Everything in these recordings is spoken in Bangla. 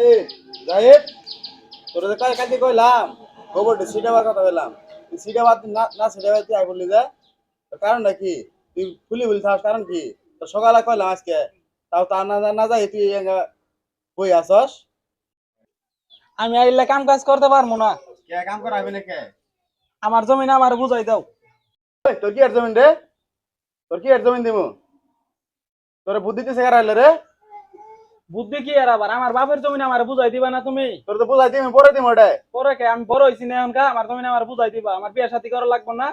এই জাহিদ, তোর যে কালকে কইলাম গোবর সিটাবার কথা বললাম, সিটাবাদ না না সিটাবাদ তুই আই বললি যে তোর কারণটা কি? তুই ফুলি ফুলি থাকার কারণ কি? তোর সকালে কইলাম আজকে, তাও তা না যাই তুই বই আসস। আমি আইলে কাম কাজ করতে পারবো না। কে কাম করাবি না কে? আমার জমিন আমার বুঝাই দাও। তোর কি এর জমিন রে? তোর কি এর জমিন দিমু? তোর বুদ্ধি দিছে কারাইলে রে? বুদ্ধি কি আর আবার আমার বাপের জমিন আমার বুঝাই দিবা না তুমি? তোর তো বুঝাই দিমু পরে দিমু ওটাই। পরে কে আমি বড় হইছি না এখনকা, আমার জমিন আমার বুঝাই দিবা। আমার বিয়ে শাদী করা লাগবে না।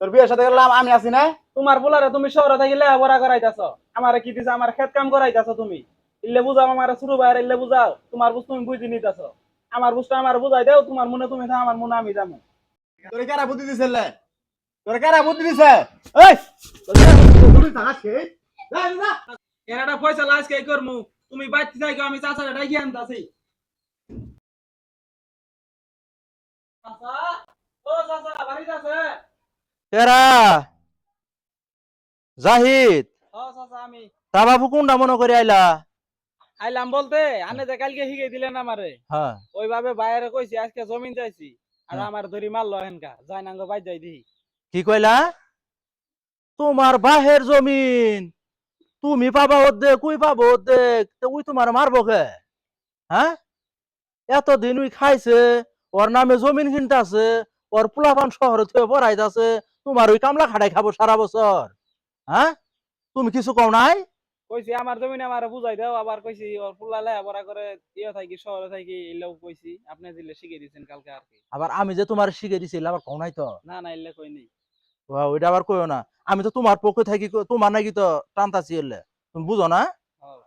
তোর বিয়ের সাথে গেলাম আমি আছি না? তোমার বলারে তুমি শহরে থাকি লেখাপড়া করাইতাছ, আমার কি দিছে আমার খেত কাম করাইতাছ তুমি। ইল্লে বুঝাও আমার শুরু বাইরে ইল্লে বুঝাও, তোমার বুঝ তুমি বুঝি নিতাছ। আমার বুঝটা আমার বুঝাই দাও, তোমার মনে তুমি থাও, আমার মনে আমি যাবো। তোর কারা বুদ্ধি দিছে লে? তোর কারা বুদ্ধি দিছে? এই তোর কারা বুদ্ধি দিছে? তুমি থাকাস কে? যা যা। এর একটা ফয়সালা আজকে করমু। তুমি বাইতে থাকো, আমি চাচারে ডাকি আনতাছি। চাচা, ও চাচা বাড়িতে আছে? এরা জাহিদ ও চাচা আমি তা বাবু কোনটা মনে করে আইলা? আইলাম বলতে আনে যে কালকে শিখাই দিলেন আমারে, হ্যাঁ, ওইভাবে বাইরে কইছি আজকে জমিন চাইছি। আর হ্যাঁ। আমার ধরি মারলো হেনকা যাই নাঙ্গ বাই যাই দিই। কি কইলা? তোমার বাহের জমিন তুমি পাবা অর্ধেক, কুই পাবো অর্ধেক, তো উই তোমার মারবো কে? হ্যাঁ, এতদিন উই খাইছে, ওর নামে জমিন কিনতাছে, ওর পোলাপান শহরে থেকে পড়াইতাছে, তোমার ওই কামলা খাটাই খাবো সারা বছর। হ্যাঁ, তুমি কিছু কও নাই? কইছি আমার জমিন আমার বুঝাই দাও, আবার কইছি ওর ফুলা লেখাপড়া করে ইয়ে থাকি শহরে থাকি এলেও কইছি আপনি দিলে শিখে দিয়েছেন কালকে আর কি। আবার আমি যে তোমার শিখে দিছি এলা আবার কও নাই তো? না না এলে কই নেই। ওইটা আবার কইও না। আমি তো তোমার পক্ষে থাকি, তোমার নাকি তো টানতাছি এলে, তুমি বুঝো না? হ্যাঁ।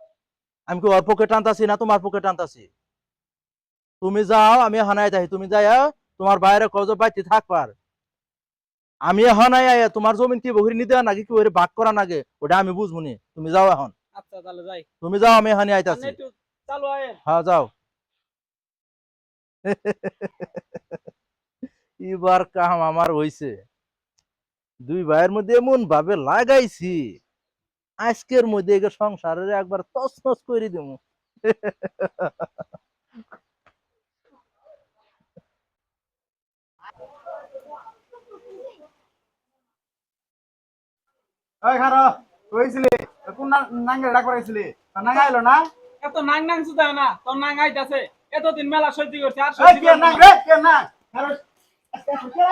আমি কি ওর পক্ষে টানতাছি না তোমার পক্ষে টানতাছি? তুমি যাও, আমি হানাই যাই, তুমি যাই তোমার বাইরে কজ বাইতে থাকবার। আমি হানাই আয়া তোমার জমিন কি বহির নিতে নাকি কি ওরে ভাগ করা নাগে ওটা আমি বুঝবনি। তুমি যাও এখন, আচ্ছা তাহলে যাই। তুমি যাও, আমি হানি আর আইতাছি। একটু চালু আয়েন। হ্যাঁ যাও। এবার কাম আমার হইছে, দুই ভাইয়ের মধ্যে এমন ভাবে লাগাইছি, আজকের মধ্যে একে সংসারের একবার তছনছ করে দেবো। ওই খারো, কইছিলি কোন নাঙ্গে ডাক করাইছিলি? তোর নাঙ্গা আইলো না? এত নাং নাং সুদা না তোর নাং আইতাছে। এতদিন মেলা সহ্য করছে আর এই সহ্য কে করবো নাং না। রে? কে নাং? খারো, আজকে কে?